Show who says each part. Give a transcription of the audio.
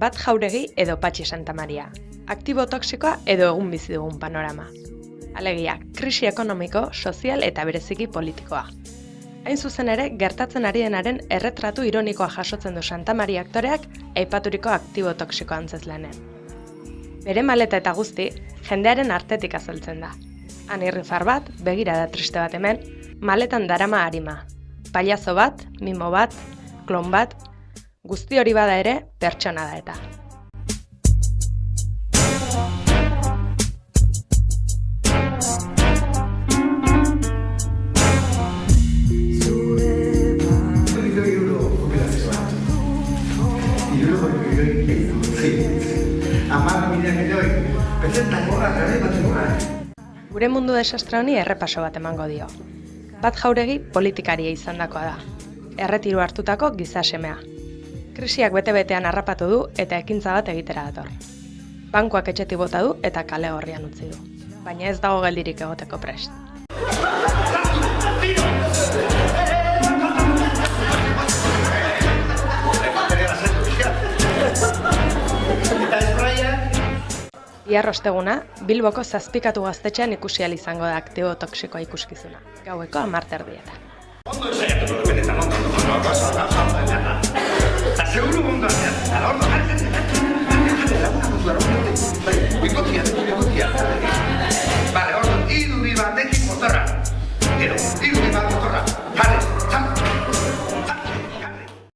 Speaker 1: Bat Jauregi edo Patxi Santamaria. Aktibo toxikoa edo egun bizi dugun panorama. Alegia, krisi ekonomiko, sozial eta bereziki politikoa. Hain zuzen ere, gertatzen ari denaren erretratu ironikoa jasotzen du Santamaria aktoreak aipaturiko aktibo toxiko antzezlanean. Bere maleta eta guzti, jendearen artetik azaltzen da. Han irrifar bat, begirada triste bat hemen, maletan darama arima. Pailazo bat, mimo bat, klon bat, guzti hori bada ere, pertsona da eta. Gure mundu desastre honi errepaso bat emango dio. Bat Jauregi politikaria izandakoa da. Erretiru hartutako giza semea. Krisiak bete-betean harrapatu du eta ekintza bat egitera dator. Bankuak etxetik bota du eta kale gorrian utzi du. Baina ez dago geldirik egoteko prest. Bihar osteguna, Bilboko Zazpikatu gaztetxean ikusi ahal izango da aktibo toxikoa ikuskizuna. Gaueko 10:00.
Speaker 2: Ondo ensaiatuko da, benetan ondo. Eta seguru ondo atean. Ondo, bikotia. Vale, ondo, 3 batekin motorra. Gero, 3